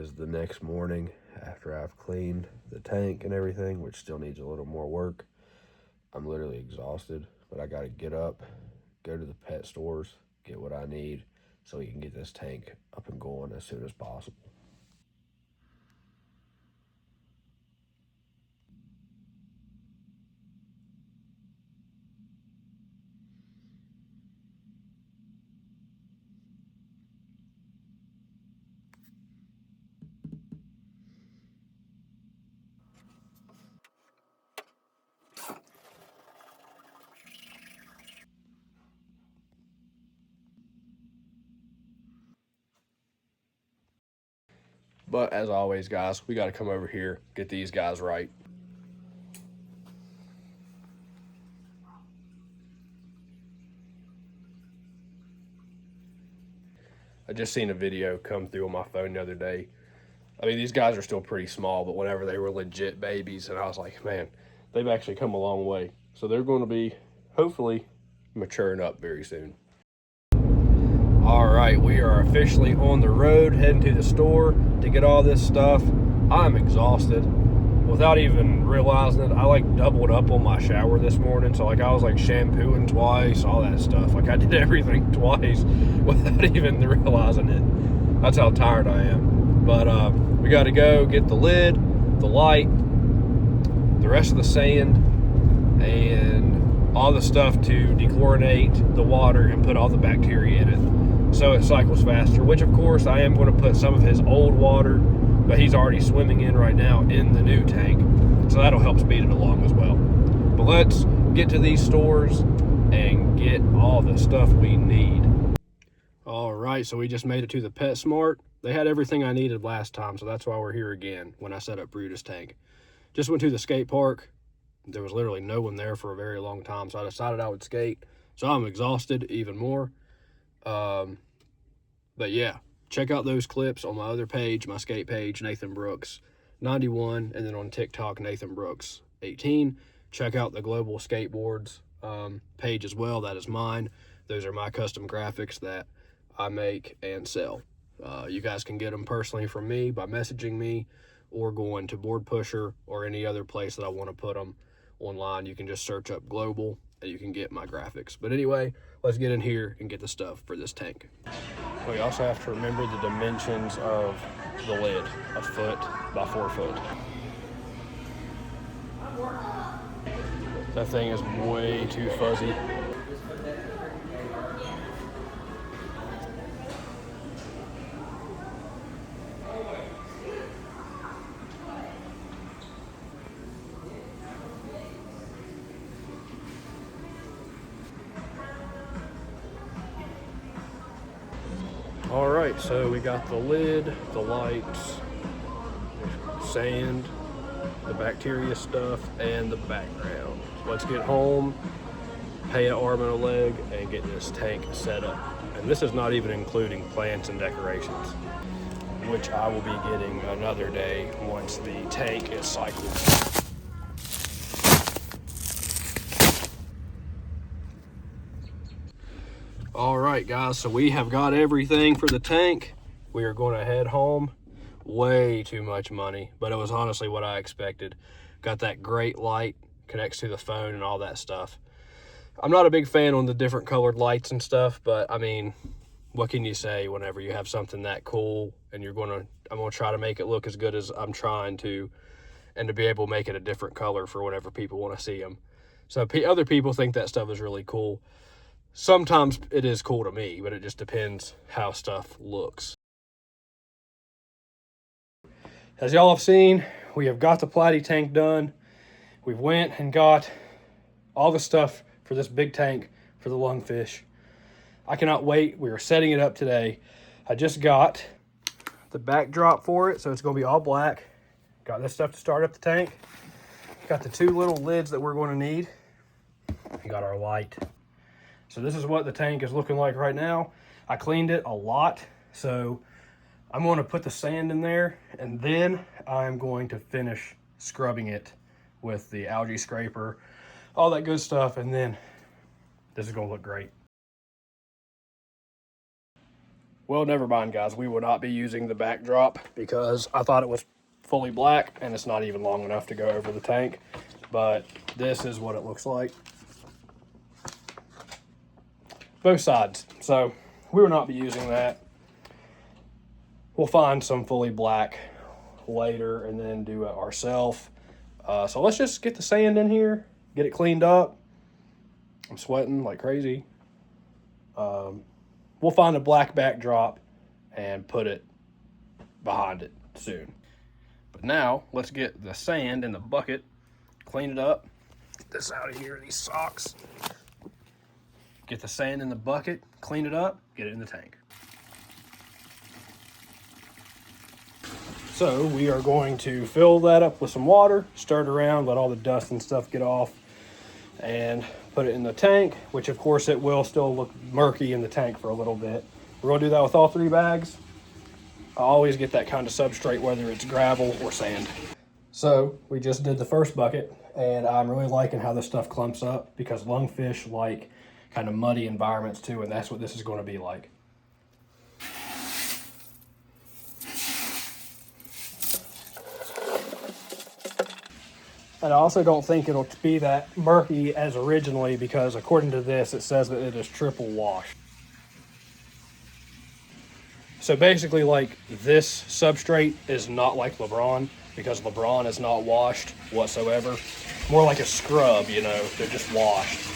is the next morning after I've cleaned the tank and everything, which still needs a little more work. I'm literally exhausted, but I gotta get up, go to the pet stores, get what I need so we can get this tank up and going as soon as possible. But as always, guys, we got to come over here, get these guys right. I just seen a video come through on my phone the other day. I mean, these guys are still pretty small, but whenever they were legit babies, and I was like, man, they've actually come a long way. So they're going to be, hopefully, maturing up very soon. All right, we are officially on the road, heading to the store to get all this stuff. I'm exhausted. Without even realizing it, I like doubled up on my shower this morning. So like I was like shampooing twice, all that stuff. Like I did everything twice without even realizing it. That's how tired I am. But we got to go get the lid, the light, the rest of the sand, and all the stuff to dechlorinate the water and put all the bacteria in it so it cycles faster, which of course I am going to put some of his old water, but he's already swimming in right now in the new tank, so that'll help speed it along as well. But let's get to these stores and get all the stuff we need. All right, so we just made it to the PetSmart. They had everything I needed last time, so that's why we're here again when I set up Brutus tank. Just went to the skate park. There was literally no one there for a very long time, so I decided I would skate. So I'm exhausted even more. But yeah, check out those clips on my other page, my skate page, Nathan Brooks 91, and then on TikTok, Nathan Brooks 18. Check out the Global Skateboards page as well. That is mine. Those are my custom graphics that I make and sell. You guys can get them personally from me by messaging me or going to Board Pusher or any other place that I want to put them online. You can just search up Global and you can get my graphics. But anyway, let's get in here and get the stuff for this tank. We also have to remember the dimensions of the lid, 1 foot by 4 foot. That thing is way too fuzzy. All right, so we got the lid, the lights, sand, the bacteria stuff, and the background. Let's get home, pay an arm and a leg, and get this tank set up. And this is not even including plants and decorations, which I will be getting another day once the tank is cycled. All right, guys, so we have got everything for the tank. We are going to head home. Way too much money, but it was honestly what I expected. Got that great light, connects to the phone and all that stuff. I'm not a big fan on the different colored lights and stuff, but I mean, what can you say whenever you have something that cool and I'm going to try to make it look as good as I'm trying to, and to be able to make it a different color for whenever people want to see them. So other people think that stuff is really cool. Sometimes it is cool to me, but it just depends how stuff looks. As y'all have seen, we have got the Platy tank done. We went and got all the stuff for this big tank for the Lungfish. I cannot wait. We are setting it up today. I just got the backdrop for it, so it's going to be all black. Got this stuff to start up the tank. Got the 2 little lids that we're going to need. We got our light. So this is what the tank is looking like right now. I cleaned it a lot, so I'm going to put the sand in there, and then I'm going to finish scrubbing it with the algae scraper, all that good stuff, and then this is going to look great. Well, never mind, guys. We will not be using the backdrop because I thought it was fully black and it's not even long enough to go over the tank. But this is what it looks like. Both sides. So we will not be using that. We'll find some fully black later and then do it ourselves. So let's just get the sand in here, get it cleaned up. I'm sweating like crazy. We'll find a black backdrop and put it behind it soon. But now let's get the sand in the bucket, clean it up. Get this out of here, these socks. Get the sand in the bucket, clean it up, get it in the tank. So we are going to fill that up with some water, stir it around, let all the dust and stuff get off, and put it in the tank, which of course it will still look murky in the tank for a little bit. We're gonna do that with all 3 bags. I always get that kind of substrate, whether it's gravel or sand. So we just did the first bucket, and I'm really liking how this stuff clumps up because lungfish like kind of muddy environments too, and that's what this is going to be like. And I also don't think it'll be that murky as originally because according to this, it says that it is triple washed. So basically, like, this substrate is not like LeBron because LeBron is not washed whatsoever. More like a scrub, you know, they're just washed.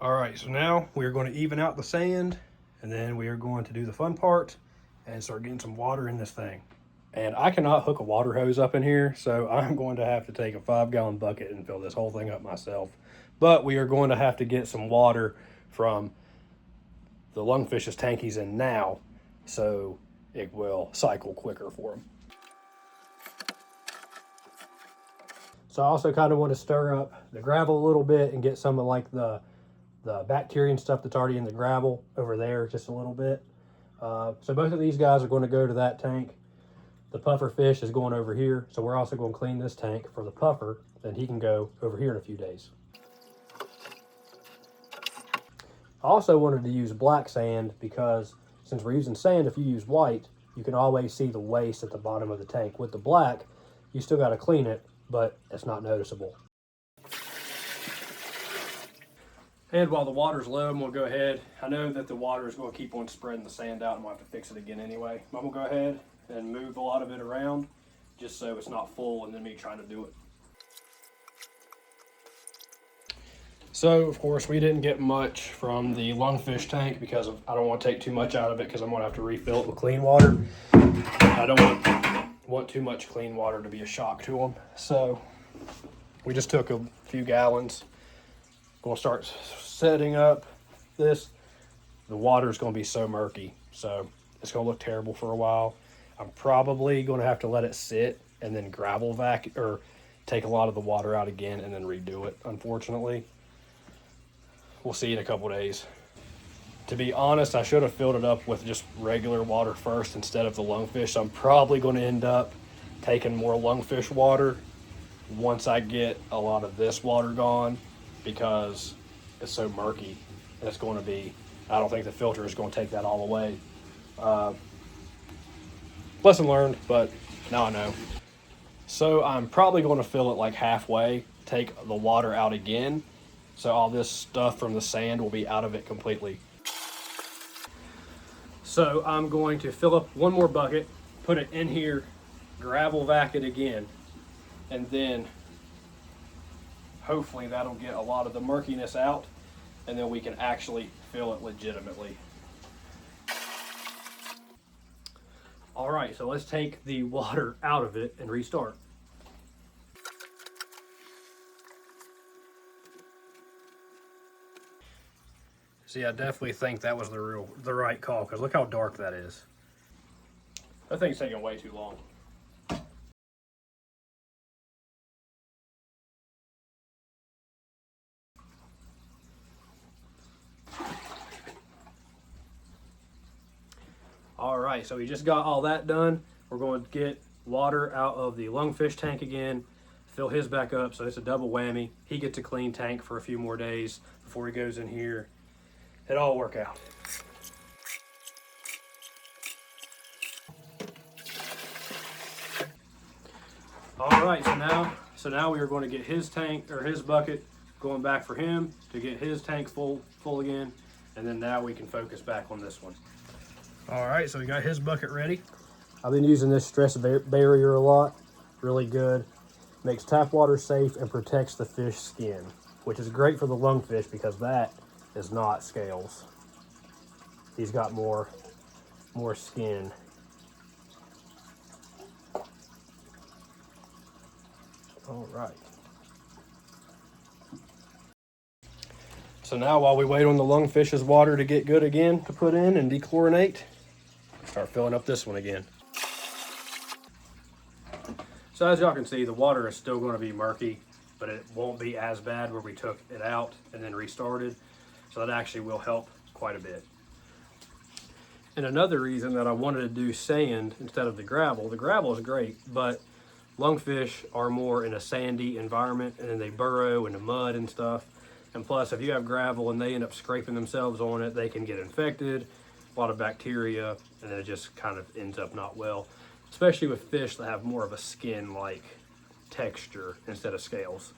All right, so now we are going to even out the sand, and then we are going to do the fun part and start getting some water in this thing. And I cannot hook a water hose up in here, so I'm going to have to take a 5-gallon bucket and fill this whole thing up myself. But we are going to have to get some water from the Lungfish's tank he's in now, so it will cycle quicker for him. So I also kind of want to stir up the gravel a little bit and get some of like the bacteria and stuff that's already in the gravel over there just a little bit. So both of these guys are going to go to that tank. The puffer fish is going over here, so we're also going to clean this tank for the puffer, and he can go over here in a few days. I also wanted to use black sand because since we're using sand, if you use white, you can always see the waste at the bottom of the tank. With the black, you still got to clean it, but it's not noticeable. And while the water's low, I'm going to go ahead. I know that the water is going to keep on spreading the sand out and we'll have to fix it again anyway. I'm going to go ahead and move a lot of it around just so it's not full and then me trying to do it. So, of course, we didn't get much from the Lungfish tank because I don't want to take too much out of it because I'm going to have to refill it with clean water. I don't want too much clean water to be a shock to them. So, we just took a few gallons. Going to start setting up this. The water is going to be so murky, so it's going to look terrible for a while. I'm probably going to have to let it sit and then gravel vac or take a lot of the water out again and then redo it, unfortunately. We'll see in a couple days. To be honest, I should have filled it up with just regular water first instead of the lungfish. So I'm probably going to end up taking more lungfish water once I get a lot of this water gone because it's so murky. It's going to be, I don't think the filter is going to take that all away. Lesson learned, but now I know. So I'm probably going to fill it like halfway, take the water out again, so all this stuff from the sand will be out of it completely. So I'm going to fill up one more bucket, put it in here, gravel vac it again, and then hopefully that'll get a lot of the murkiness out, and then we can actually fill it legitimately. All right, so let's take the water out of it and restart. See, I definitely think that was the right call because look how dark that is. That thing's taking way too long. All right, so we just got all that done. We're going to get water out of the Lungfish tank again, fill his back up, so it's a double whammy. He gets a clean tank for a few more days before he goes in here. It all work out. All right, so now we are going to get his tank or his bucket going back for him to get his tank full again, and then now we can focus back on this one. All right, so we got his bucket ready. I've been using this stress barrier a lot. Really good. Makes tap water safe and protects the fish skin, which is great for the lungfish because that is not scales. He's got more skin. All right. So now while we wait on the lungfish's water to get good again to put in and dechlorinate, start filling up this one again. So as y'all can see, the water is still going to be murky, but it won't be as bad where we took it out and then restarted. So that actually will help quite a bit. And another reason that I wanted to do sand instead of the gravel is great, but lungfish are more in a sandy environment and then they burrow in the mud and stuff. And plus, if you have gravel and they end up scraping themselves on it, they can get infected, a lot of bacteria, and it just kind of ends up not well. Especially with fish that have more of a skin-like texture instead of scales.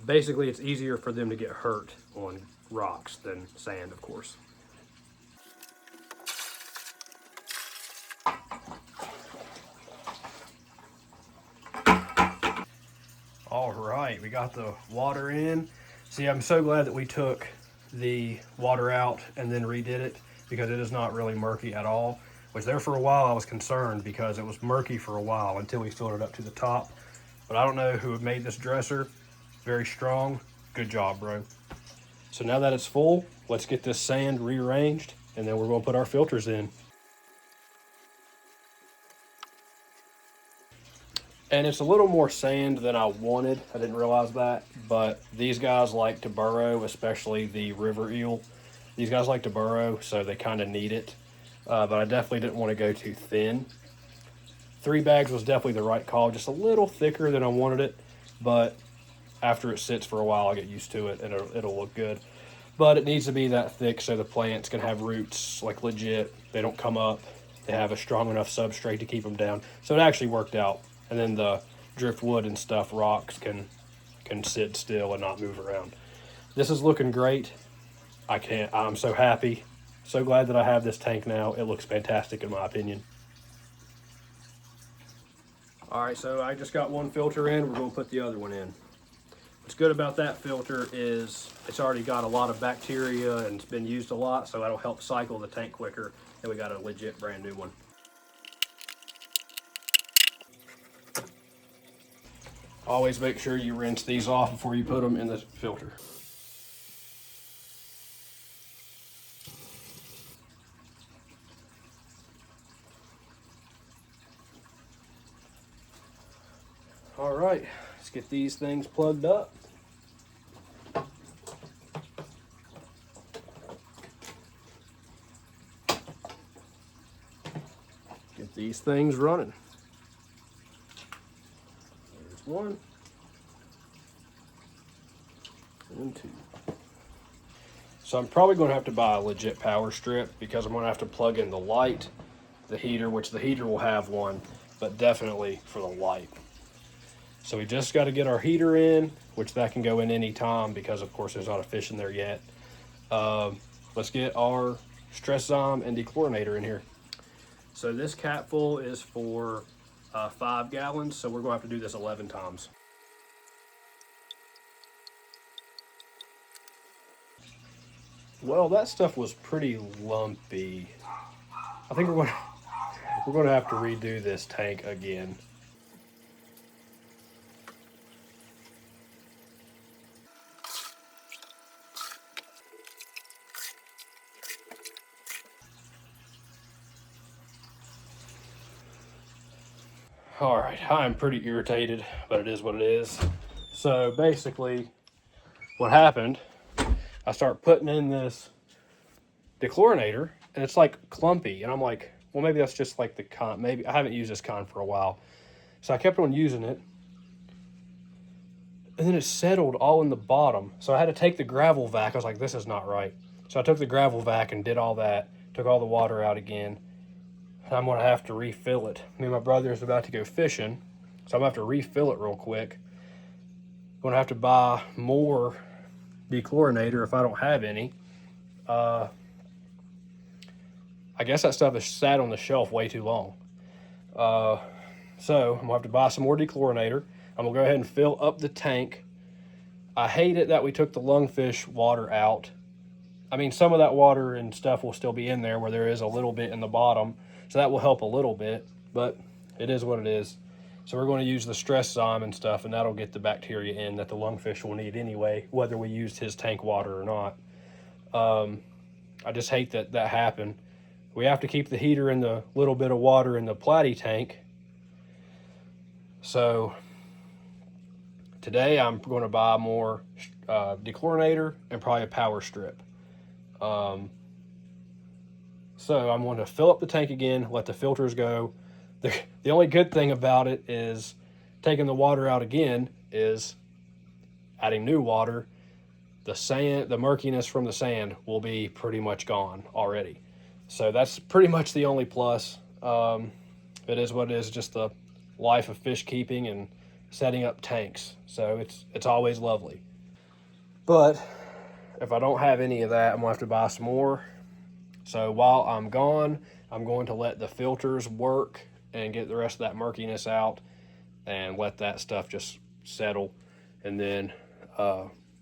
Basically, it's easier for them to get hurt on rocks than sand, of course. All right, we got the water in. See, I'm so glad that we took the water out and then redid it because it is not really murky at all. Which there for a while I was concerned because it was murky for a while until we filled it up to the top. But I don't know who made this dresser. Very strong. Good job, bro. So now that it's full, let's get this sand rearranged and then we're going to put our filters in. And it's a little more sand than I wanted. I didn't realize that, but these guys like to burrow, especially the river eel. These guys like to burrow, so they kind of need it. But I definitely didn't want to go too thin. 3 bags was definitely the right call, just a little thicker than I wanted it, but after it sits for a while, I'll get used to it and it'll look good. But it needs to be that thick so the plants can have roots, like legit. They don't come up. They have a strong enough substrate to keep them down. So it actually worked out. And then the driftwood and stuff, rocks, can sit still and not move around. This is looking great. I'm so happy. So glad that I have this tank now. It looks fantastic in my opinion. All right, so I just got one filter in. We're going to put the other one in. What's good about that filter is it's already got a lot of bacteria and it's been used a lot, so that'll help cycle the tank quicker. And we got a legit brand new one. Always make sure you rinse these off before you put them in the filter. All right, let's get these things plugged up. Get these things running. There's 1 and 2. So I'm probably going to have to buy a legit power strip because I'm going to have to plug in the light, the heater, which the heater will have one, but definitely for the light. So we just got to get our heater in, which that can go in any time because of course there's not a fish in there yet. Let's get our stress zyme and dechlorinator in here. So this capful is for 5 gallons, so we're going to have to do this 11 times. Well, that stuff was pretty lumpy. I think we're going to have to redo this tank again. All right, I'm pretty irritated, but it is what it is. So basically, what happened, I start putting in this dechlorinator, and it's like clumpy, and I'm like, well, maybe that's just like the con. Maybe I haven't used this con for a while. So I kept on using it. And then it settled all in the bottom. So I had to take the gravel vac. I was like, this is not right. So I took the gravel vac and did all that. Took all the water out again. And I'm going to have to refill it. Me and my brother is about to go fishing. So I'm going to have to refill it real quick. I'm going to have to buy more dechlorinator if I don't have any. I guess that stuff has sat on the shelf way too long. So I'm going to have to buy some more dechlorinator. I'm going to go ahead and fill up the tank. I hate it that we took the lungfish water out. I mean, some of that water and stuff will still be in there where there is a little bit in the bottom. So that will help a little bit, but it is what it is. So we're going to use the stress zyme and stuff, and that'll get the bacteria in that the lungfish will need anyway, whether we used his tank water or not. I just hate that that happened. We have to keep the heater in the little bit of water in the platy tank. So today I'm going to buy more dechlorinator and probably a power strip. So I'm going to fill up the tank again, let the filters go. The only good thing about it is taking the water out again is adding new water. The sand, the murkiness from the sand will be pretty much gone already. So that's pretty much the only plus. It is what it is, just the life of fish keeping and setting up tanks. So it's always lovely. But if I don't have any of that, I'm gonna have to buy some more. So while I'm gone, I'm going to let the filters work and get the rest of that murkiness out and let that stuff just settle. And then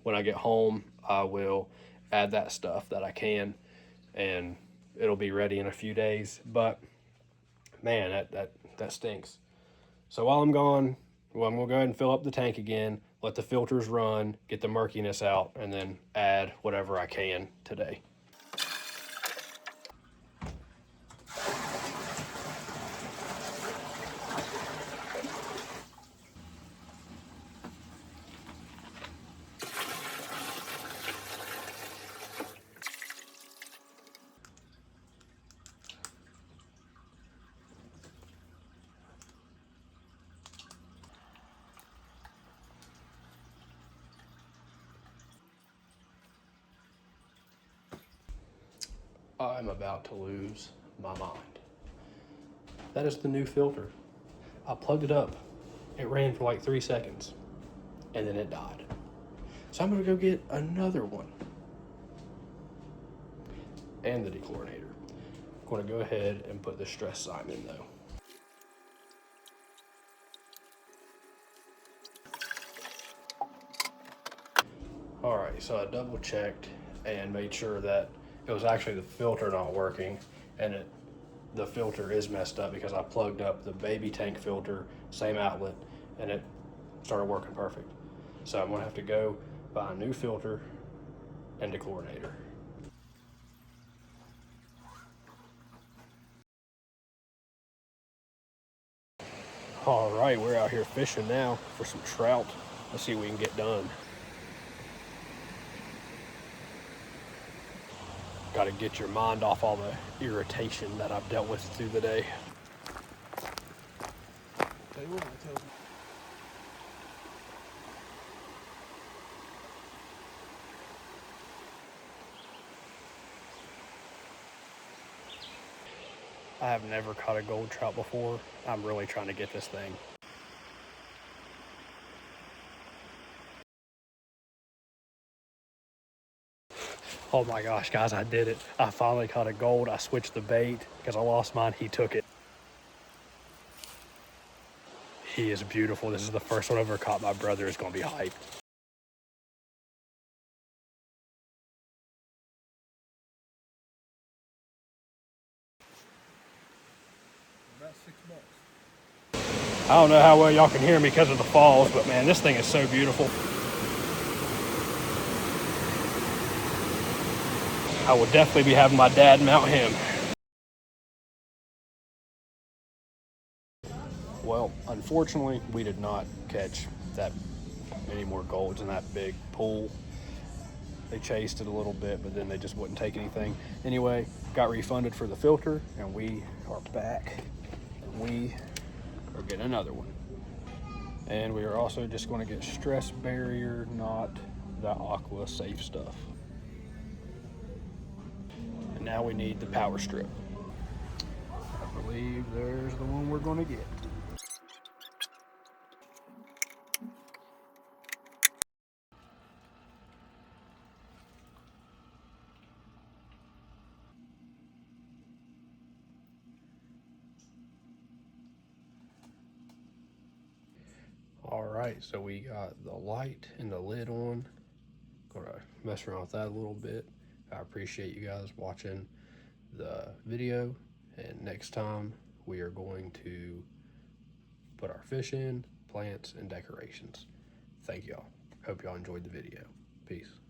when I get home, I will add that stuff that I can, and it'll be ready in a few days. But man, that stinks. So while I'm gone, well, I'm gonna go ahead and fill up the tank again, let the filters run, get the murkiness out, and then add whatever I can today. I'm about to lose my mind. That is the new filter. I plugged it up. It ran for like 3 seconds and then it died. So I'm gonna go get another one. And the dechlorinator. I'm gonna go ahead and put the stress zyme in though. All right, so I double checked and made sure that it was actually the filter not working, and the filter is messed up because I plugged up the baby tank filter, same outlet, and it started working perfect. So I'm gonna have to go buy a new filter and dechlorinator. All right, we're out here fishing now for some trout. Let's see what we can get done. Got to get your mind off all the irritation that I've dealt with through the day. Tell you what, I tell you. I have never caught a gold trout before. I'm really trying to get this thing. Oh my gosh, guys, I did it. I finally caught a gold. I switched the bait because I lost mine. He took it. He is beautiful. This is the first one I've ever caught. My brother is going to be hyped. About $6. I don't know how well y'all can hear me because of the falls, but man, this thing is so beautiful. I will definitely be having my dad mount him. Well, unfortunately, we did not catch that many more golds in that big pool. They chased it a little bit, but then they just wouldn't take anything. Anyway, got refunded for the filter, and we are back. We are getting another one. And we are also just going to get stress barrier, not the aqua safe stuff. And now we need the power strip. I believe there's the one we're going to get. All right, so we got the light and the lid on. Gonna mess around with that a little bit. I appreciate you guys watching the video, and next time we are going to put our fish in, plants, and decorations. Thank y'all. Hope y'all enjoyed the video. Peace.